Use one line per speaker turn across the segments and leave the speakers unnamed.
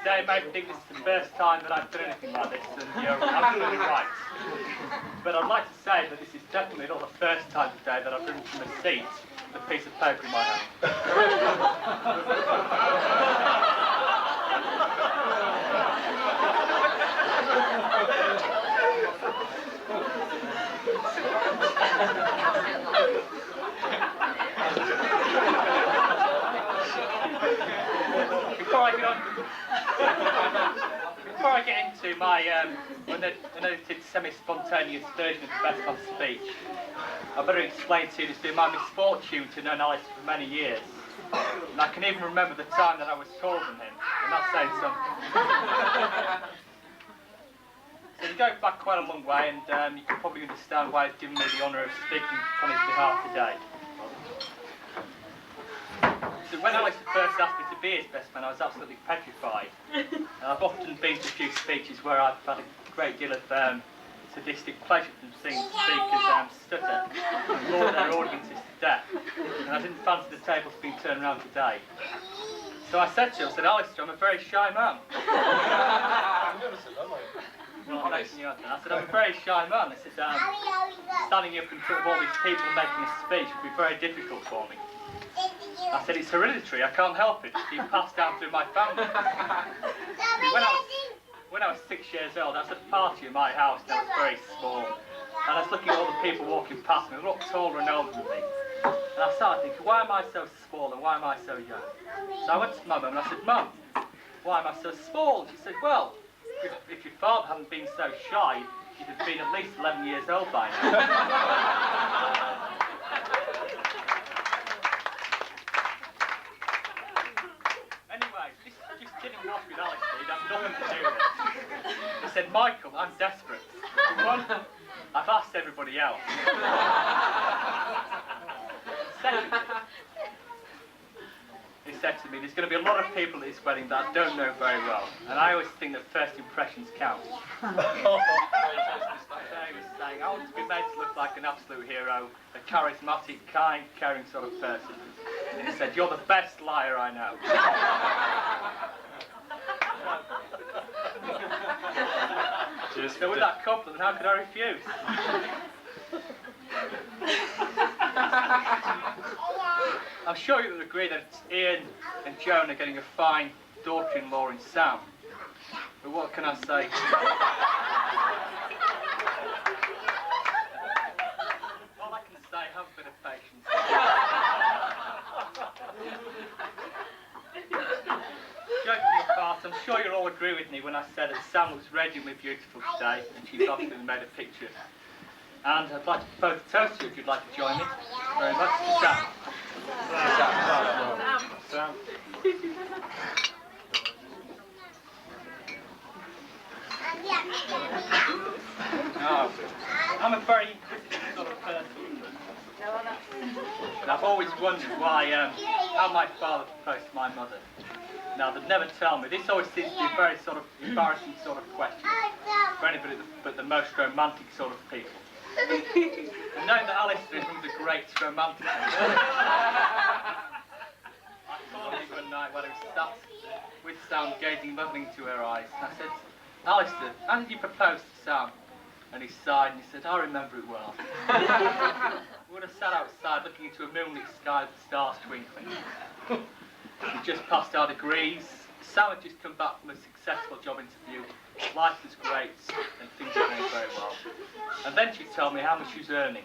Dave may think this is the first time that I've done anything like this, and you're absolutely right. But I'd like to say that this is definitely not the first time today that I've risen from a seat with a piece of paper in my hand. Before I get into my unedited, semi-spontaneous version of the best man speech, I better explain to you it's been my misfortune to know Alice for many years. And I can even remember the time that I was taller than him, and that's saying something. So we go back quite a long way, and you can probably understand why he's given me the honour of speaking on his behalf today. So when Alice first asked me to be his best man, I was absolutely petrified. And I've often been to a few speeches where I've had a great deal of sadistic pleasure from seeing speakers stutter and bore their audiences to death. And I didn't fancy the tables being turned around today. So I said to her, I said, Alistair, I'm a very shy man. Well, I'm making you out there. I said, I'm a very shy man. I said, standing up in front of all these people and making a speech would be very difficult for me. I said, it's hereditary, I can't help it. It's been passed down through my family. When I was 6 years old, I was at a party in my house and I was very small. And I was looking at all the people walking past me, they looked taller and older than me. And I started thinking, why am I so small and why am I so young? So I went to my mum and I said, Mum, why am I so small? And she said, well, if your father hadn't been so shy, you'd have been at least 11 years old by now. With Alice, he'd have nothing to do with it. He said, Michael, I'm desperate. One, I've asked everybody else. Secondly, he said to me, there's going to be a lot of people at this wedding that I don't know very well, and I always think that first impressions count. So he was saying, I want to be made to look like an absolute hero, a charismatic, kind, caring sort of person. And he said, you're the best liar I know. So with that compliment, how could I refuse? I'm sure you will agree that Ian and Joan are getting a fine daughter-in-law in Sam. But what can I say? All I can say, have a bit of patience. Joking apart, I'm sure you'll all agree with me when I said that Sam looks radiantly beautiful today, and she's obviously made a picture. And I'd like to propose a toast to you if you'd like to join me. Very much. Sam. Sam. Oh, I'm a very sort of person. And I've always wondered why, how my father proposed to my mother. Now, they'd never tell me. This always seems to be a very sort of embarrassing sort of question for anybody but the most romantic sort of people. And knowing that Alistair is one of the great romantics, I called him one night when I was sat with Sam gazing lovingly into her eyes. And I said, Alistair, how did you propose to Sam? And he sighed and he said, I remember it well. We would have sat outside looking into a moonlit sky with the stars twinkling. We just passed our degrees. Sam had just come back from a successful job interview. Life was great and things were going very well. And then she told me how much she was earning.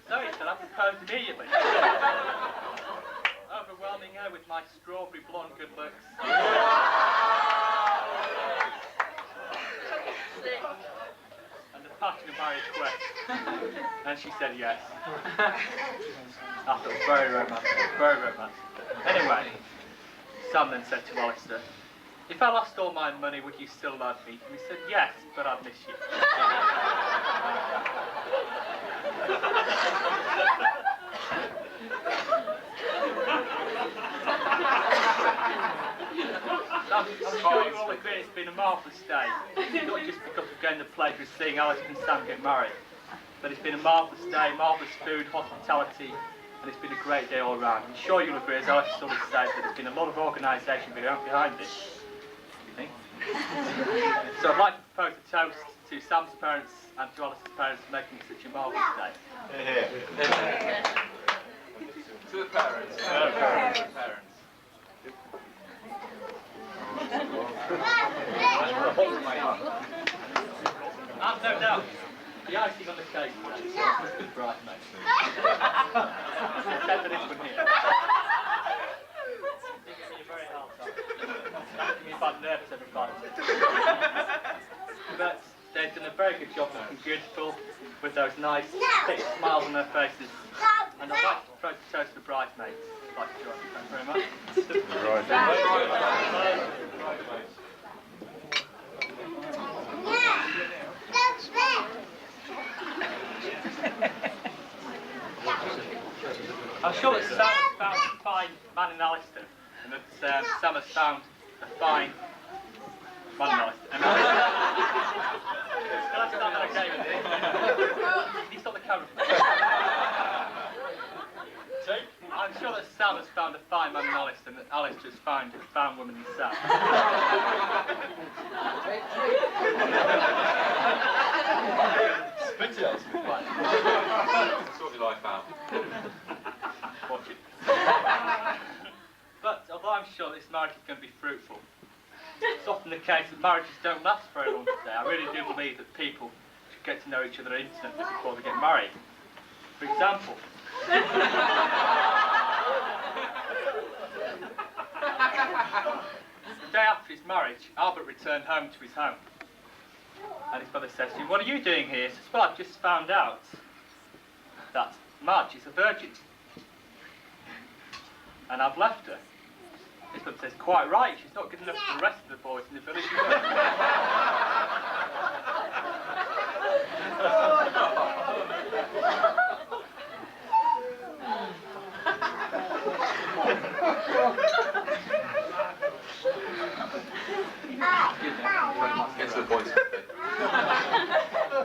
So he said, I proposed immediately. Overwhelming her with my strawberry blonde good looks. And the passion of my request. And she said yes. I thought it was very romantic, very romantic. Anyway, Sam then said to Alistair, if I lost all my money, would you still love me? And he said, yes, but I'd miss you. I'm sure you all agree it's been a marvellous day, not just because of getting the pleasure of seeing Alice and Sam get married, But it's been a marvellous day, marvellous food, hospitality, and it's been a great day all round. I'm sure you'll agree, as I sort of said, that there's been a lot of organisation behind this. You think? So I'd like to propose a toast to Sam's parents and to Alice's parents for making it such a marvellous day.
To the parents.
I've no doubt the icing on the cake today is good bridesmaids. Except for this one here. It's giving me a very hard time. Making me quite nervous every 5 minutes. But they've done a very good job looking beautiful with those nice thick smiles on their faces. And I'd like to propose a toast to the bridesmaids. I'd like to join you. Thanks very much. I'm sure that Sam has found a fine man in Alistair, and that Sam has found a fine man in Alistair. Can I start that okay with you? Can you stop the camera? I'm sure that Sam has found a fine man in Alistair, and that Alistair has found a fine woman in Sam.
Spit it out. That's what I found.
Watch it. But although I'm sure this marriage is going to be fruitful, it's often the case that marriages don't last very long today. I really do believe that people should get to know each other intimately before they get married. For example, the day after his marriage, Albert returned home to his home. And his mother says to him, "What are you doing here?" He says, "Well, I've just found out that Madge is a virgin. And I've left her." His mother says, "Quite right, she's not good enough for the rest of the boys in the village."
Get to the point.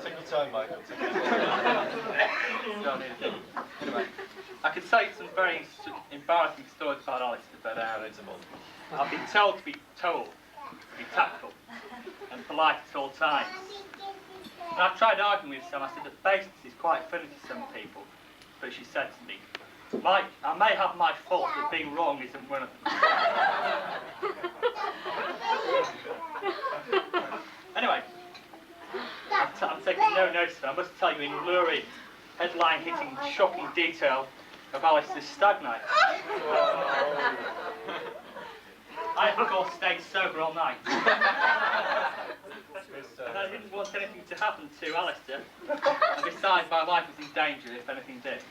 Take your time, Michael. Take your time.
Anyway, I could tell you some very embarrassing stories about Alistair, but I've been told to be tactful and polite at all times. And I've tried arguing with Sam. I said that baseness is quite funny to some people, but she said to me, "Mike, I may have my faults, but being wrong isn't one of them." Anyway, I'm taking no notice of it. I must tell you in lurid, headline-hitting, shocking detail of Alistair's stag night. I, of course, stayed sober all night. And I didn't want anything to happen to Alistair. And besides, my life was in danger if anything did.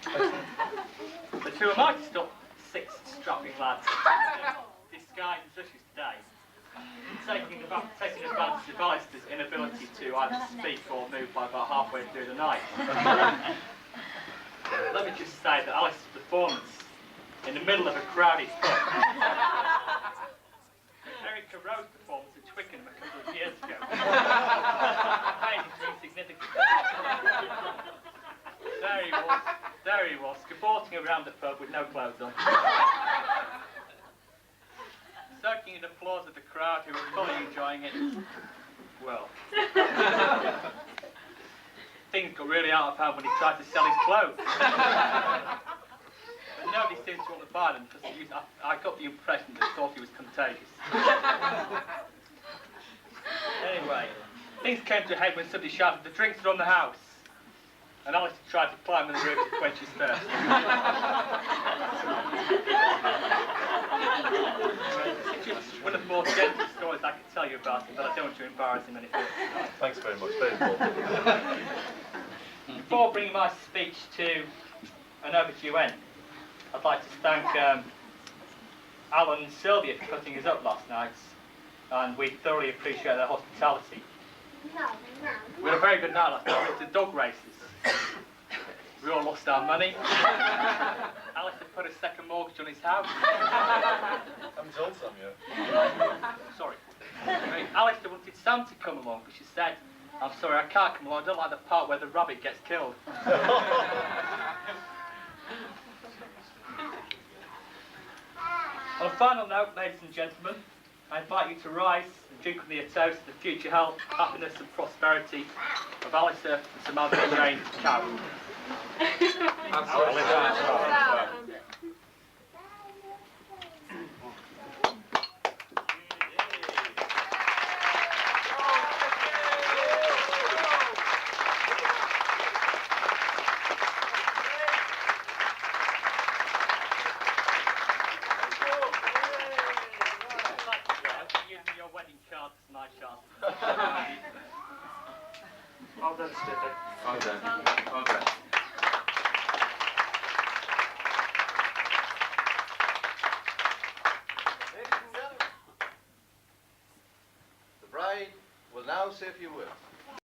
But who am I to stop 6 strapping lads, disguised as ushers today, taking advantage of Alistair's inability to either speak or move by about halfway through the night? Let me just say that Alistair's performance in the middle of a crowded pub, Erica Rowe's performance at Twickenham a couple of years ago, paid into insignificance. There he was, cavorting around the pub with no clothes on. Soaking in the applause of the crowd who were fully enjoying it. Well, things got really out of hand when he tried to sell his clothes. But nobody seemed to want to buy them because I got the impression that they thought he was contagious. Anyway, things came to a head when somebody shouted, "The drinks are on the house." And Alistair tried to climb on the roof to quench his thirst. It's just one of the more gentle stories I could tell you about him, but I don't want to embarrass him any further.
Thanks very much. Very important.
Before bringing my speech to an overdue end, I'd like to thank Alan and Sylvia for putting us up last night, and we thoroughly appreciate their hospitality. We had a very good night last night. We went to dog races. We all lost our money. Alistair put a second mortgage on his house.
I haven't told Sam yet.
Sorry. Alistair wanted Sam to come along, but she said, I'm sorry, I can't come along. I don't like the part where the rabbit gets killed. On a final note, ladies and gentlemen, I invite you to rise and drink with me a toast to the future health, happiness and prosperity of Alistair and Samantha Jayne-Coupe. Your wedding card is my card.
Well done, Stiffy.
Well done. Well done.
Ladies and gentlemen, the bride will now say a few words.